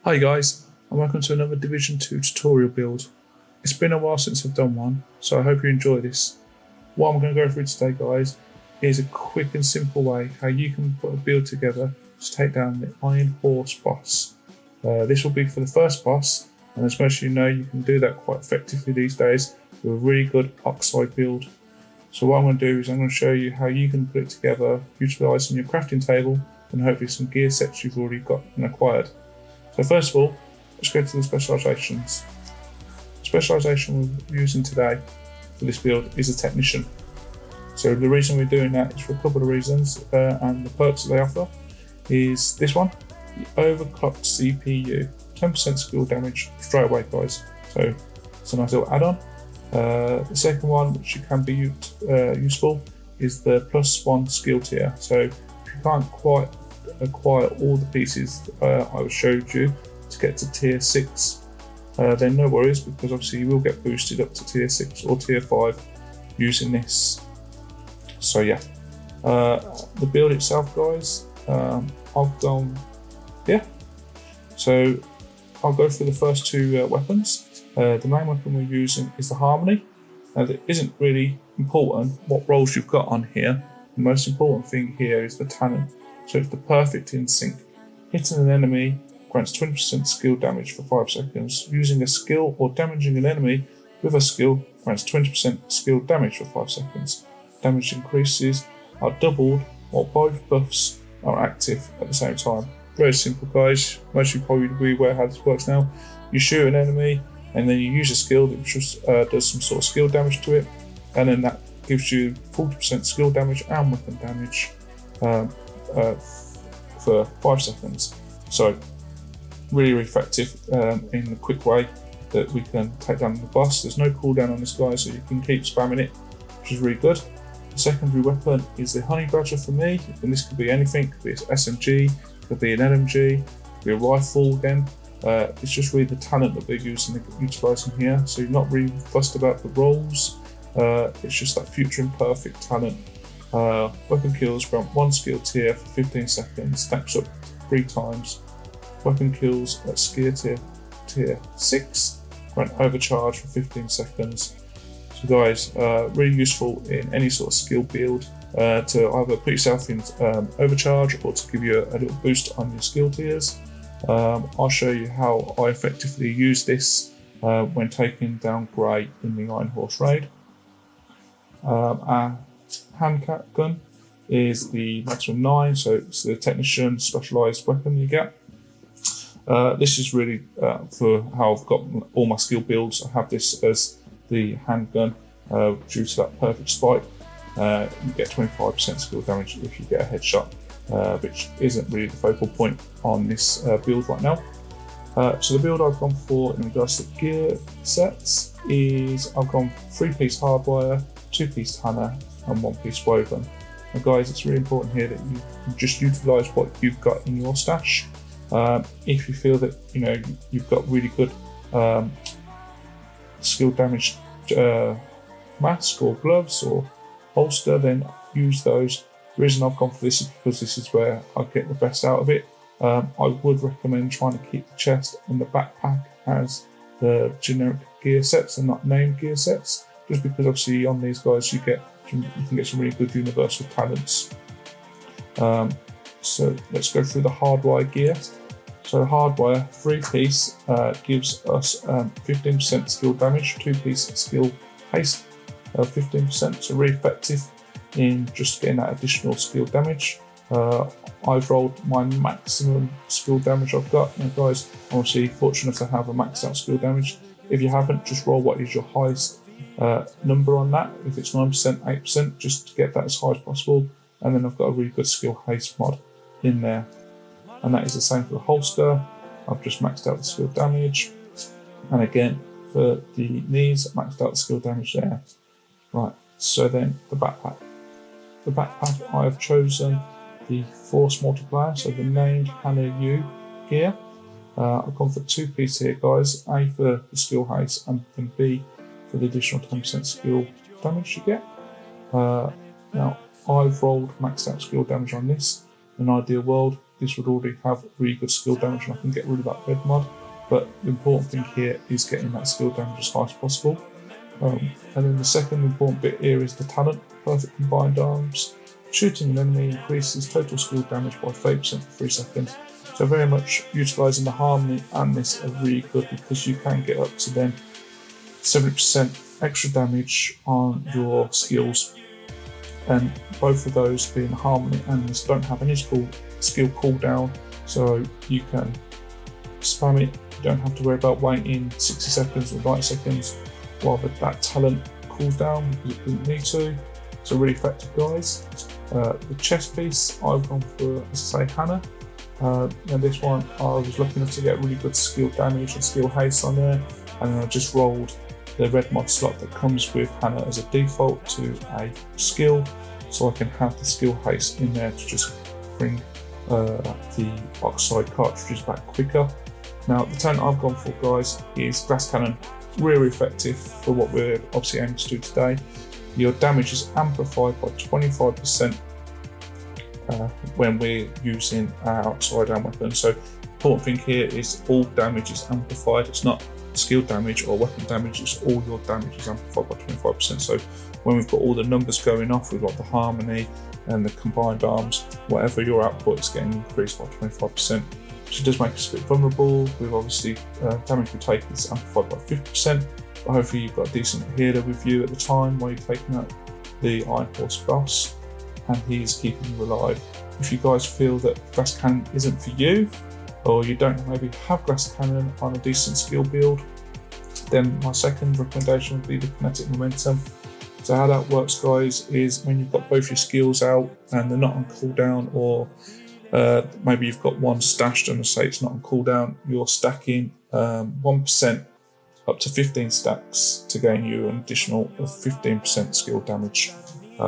Hi guys, and welcome to another Division 2 tutorial build. It's been a while since I've done one, so I hope you enjoy this. What I'm going to go through today guys is a quick and simple way how you can put a build together to take down the Iron Horse boss. This will be for the first boss, and as most of you know, you can do that quite effectively these days with a really good Oxide build. So what I'm going to do is I'm going to show you how you can put it together utilising your crafting table and hopefully some gear sets you've already got and acquired. So first of all, let's go to the specialisations. The specialisation we're using today for this build is a technician. So the reason we're doing that is for a couple of reasons, and the perks that they offer is this one, the overclocked CPU, 10% skill damage straight away guys. So it's a nice little add-on. The second one, which can be useful, is the +1 skill tier. So if you can't quite acquire all the pieces I showed you to get to tier 6, then no worries, because obviously you will get boosted up to tier 6 or tier 5 using this. So yeah, the build itself guys, so I'll go through the first two weapons. The main weapon we're using is the Harmony. Now it isn't really important what rolls you've got on here. The most important thing here is the talent. So it's the perfect in sync. Hitting an enemy grants 20% skill damage for 5 seconds. Using a skill or damaging an enemy with a skill grants 20% skill damage for 5 seconds. Damage increases are doubled while both buffs are active at the same time. Very simple guys, most of you probably be aware how this works now. You shoot an enemy and then you use a skill that just does some sort of skill damage to it, and then that gives you 40% skill damage and weapon damage for 5 seconds. So really effective in a quick way that we can take down the boss. There's no cooldown on this guy, so you can keep spamming it, which is really good. The secondary weapon is the Honey Badger for me, and this could be anything. It could be an SMG, could be an LMG, could be a rifle again. It's just really the talent that we're utilising here, so you're not really fussed about the rolls. It's just that future imperfect talent. Weapon kills grant 1 skill tier for 15 seconds, stacks up 3 times. Weapon kills at skill tier 6 grant overcharge for 15 seconds. So guys, really useful in any sort of skill build to either put yourself in overcharge or to give you a little boost on your skill tiers. I'll show you how I effectively use this when taking down Grey in the Iron Horse raid. Our hand gun is the maximum 9, so it's the technician specialised weapon you get. This is really for how I've got all my skill builds. I have this as the handgun due to that perfect spike. You get 25% skill damage if you get a headshot, which isn't really the focal point on this build right now. So the build I've gone for in regards to gear sets is I've gone 3-piece hardwire, 2-piece tanner and 1-piece woven. Now guys, it's really important here that you just utilise what you've got in your stash. If you feel that you've got really good skill damage mask or gloves or holster, then use those. The reason I've gone for this is because this is where I get the best out of it. I would recommend trying to keep the chest and the backpack as the generic gear sets and not named gear sets, just because obviously on these guys you can get some really good universal talents. So let's go through the hardwire gear. So hardwire 3-piece gives us 15% skill damage, 2-piece skill haste 15%, so really effective in just getting that additional skill damage. I've rolled my maximum skill damage I've got. Now guys, I'm obviously fortunate to have a maxed out skill damage. If you haven't, just roll what is your highest number on that. If it's 9%, 8%, just to get that as high as possible. And then I've got a really good skill haste mod in there. And that is the same for the holster. I've just maxed out the skill damage. And again, for the knees, maxed out the skill damage there. Right, so then the backpack. The backpack, I've chosen the Force multiplier, so the named Hannah U gear. I've gone for 2-piece here, guys. A for the skill haste and then B for the additional 10% skill damage you get. Now, I've rolled maxed out skill damage on this. In an ideal world, this would already have really good skill damage and I can get rid of that red mod. But the important thing here is getting that skill damage as high as possible. And then the second important bit here is the talent, perfect combined arms. Shooting an enemy increases total skill damage by 30% for 3 seconds. So very much utilising the harmony and this are really good because you can get up to then 70% extra damage on your skills. And both of those, being harmony and this, don't have any skill cooldown, so you can spam it. You don't have to worry about waiting 60 seconds or 90 seconds while that talent cools down because it doesn't need to. So really effective, guys. The chest piece, I've gone for, as I say, Hannah. And this one, I was lucky enough to get really good skill damage and skill haste on there, and then I just rolled the red mod slot that comes with Hannah as a default to a skill, so I can have the skill haste in there to just bring the Oxide cartridges back quicker. Now the talent I've gone for, guys, is Glass Cannon. Really effective for what we're obviously aiming to do today. Your damage is amplified by 25% when we're using our Oxide weapon. So important thing here is all damage is amplified. It's not skill damage or weapon damage, it's all your damage is amplified by 25%. So when we've got all the numbers going off, we've got the harmony and the combined arms, whatever your output is getting increased by 25%. So it does make us a bit vulnerable. We've obviously damage we take is amplified by 50%, but hopefully you've got a decent healer with you at the time while you're taking out the Iron Horse boss, and he's keeping you alive. If you guys feel that Glass Cannon isn't for you, or you don't maybe have Glass Cannon on a decent skill build, then my second recommendation would be the Kinetic Momentum. So how that works, guys, is when you've got both your skills out and they're not on cooldown, or maybe you've got one stashed and say it's not on cooldown, you're stacking 1% up to 15 stacks to gain you an additional of 15% skill damage.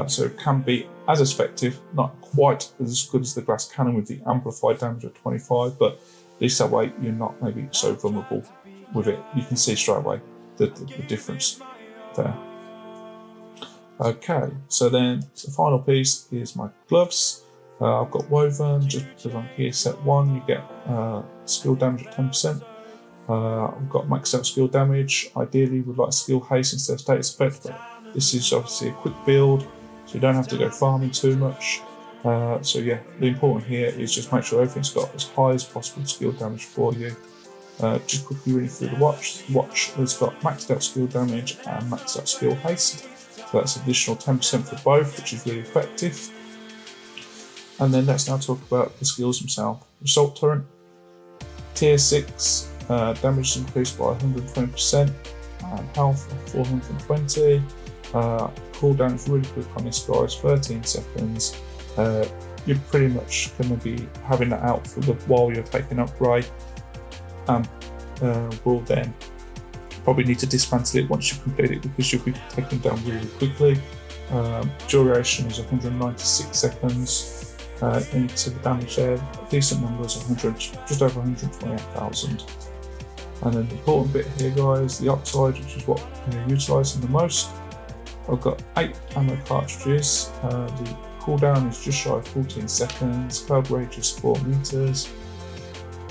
So it can be as effective, not quite as good as the Glass Cannon with the amplified damage of 25, but at least that way you're not maybe so vulnerable with it. You can see straight away the difference there. Okay, so then the final piece is my gloves. I've got woven just because I'm here set 1, you get skill damage at 10%. I've got maxed out skill damage. Ideally would like skill haste instead of status effect, but this is obviously a quick build, so you don't have to go farming too much. So yeah, the important here is just make sure everything's got as high as possible skill damage for you. Just quickly reading through the watch. The watch has got maxed out skill damage and maxed out skill haste. So that's additional 10% for both, which is really effective. And then let's now talk about the skills themselves. Assault Torrent, tier 6, damage is increased by 120% and health of 420. Cooldown is really quick on this, guys, 13 seconds. You're pretty much going to be having that out for while you're taking upgrade. Will then probably need to dismantle it once you complete it because you'll be taken down really quickly. Duration is 196 seconds. Into the damage there, decent numbers, 100, just over 128,000. And then the important bit here, guys, the Oxide, which is what we're utilising the most. I've got 8 ammo cartridges. The cooldown is just shy of 14 seconds. Cloud range is 4 meters,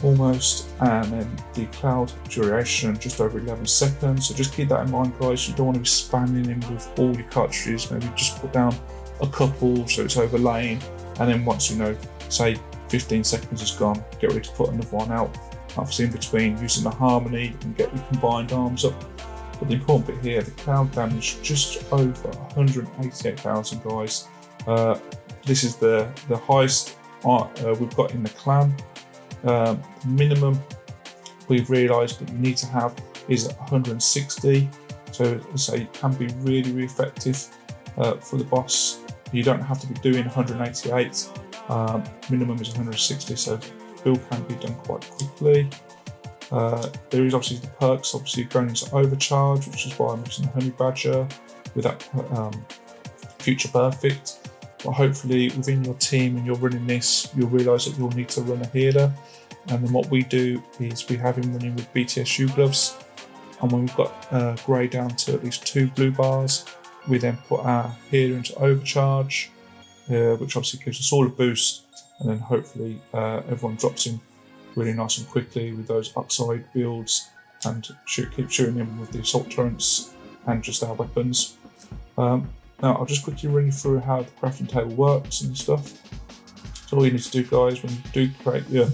almost, and then the cloud duration just over 11 seconds. So just keep that in mind, guys. You don't want to be spamming in with all your cartridges. Maybe just put down a couple so it's overlaying, and then once you know, say 15 seconds is gone, get ready to put another one out. Obviously in between, using the harmony and get your combined arms up. But the important bit here, the cloud damage just over 188,000, guys. This is the highest we've got in the clan. Minimum we've realised that you need to have is 160. So as I say, it can be really, really effective for the boss. You don't have to be doing 188. Minimum is 160, so build can be done quite quickly. There is obviously the perks, obviously going into overcharge, which is why I'm using the Honey Badger with that Future Perfect. But hopefully within your team and you're running this, you'll realise that you'll need to run a healer. And then what we do is we have him running with BTSU gloves. And when we've got grey down to at least 2 blue bars, we then put our healer into overcharge, which obviously gives us all a boost and then hopefully everyone drops in really nice and quickly with those Oxide builds, and keep shooting in with the assault turrets and just our weapons. Now I'll just quickly run you through how the crafting table works and stuff. So all you need to do, guys, when you do create your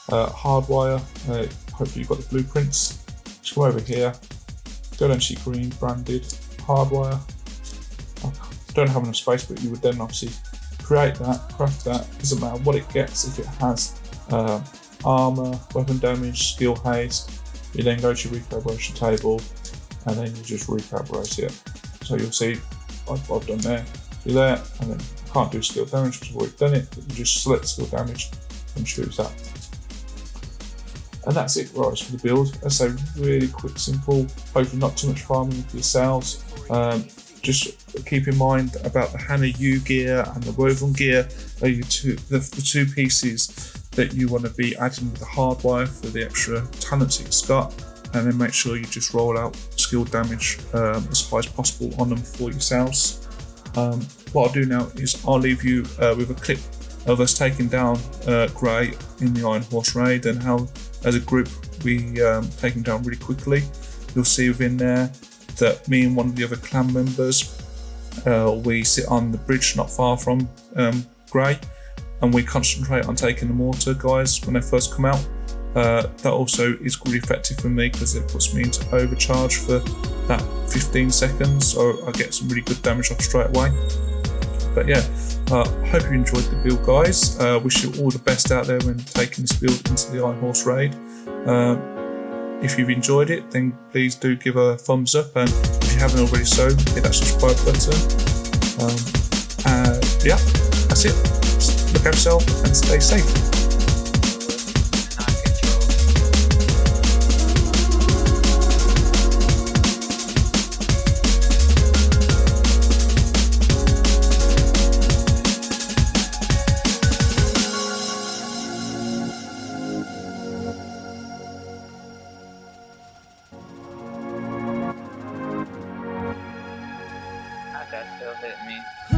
hardwire, hopefully you've got the blueprints. Just come over here, go down to your green branded hardwire. I don't have enough space, but you would then obviously create that, craft that. Doesn't matter what it gets, if it has armor, weapon damage, skill haste. You then go to your recalibration table, and then you just recalibrate it. So you'll see I've done there, do that, and then I can't do skill damage because I've already done it, but you just select skill damage and choose that. And that's it, guys, for the build. As I say, really quick, simple, hopefully not too much farming for yourselves. Just keep in mind about the Hannah U gear and the woven gear are the two pieces that you want to be adding with the hardwire for the extra talents that you've got, and then make sure you just roll out skill damage as high as possible on them for yourselves. What I'll do now is I'll leave you with a clip of us taking down Grey in the Iron Horse raid, and how as a group we take him down really quickly. You'll see within there that me and one of the other clan members, we sit on the bridge not far from Grey, and we concentrate on taking the mortar guys when they first come out. That also is really effective for me because it puts me into overcharge for that 15 seconds, so I get some really good damage off straight away. But yeah, hope you enjoyed the build, guys. Wish you all the best out there when taking this build into the Iron Horse raid. If you've enjoyed it, then please do give a thumbs up, and if you haven't already so, hit that subscribe button. Yeah, that's it. Look after yourself and stay safe. That still hit me.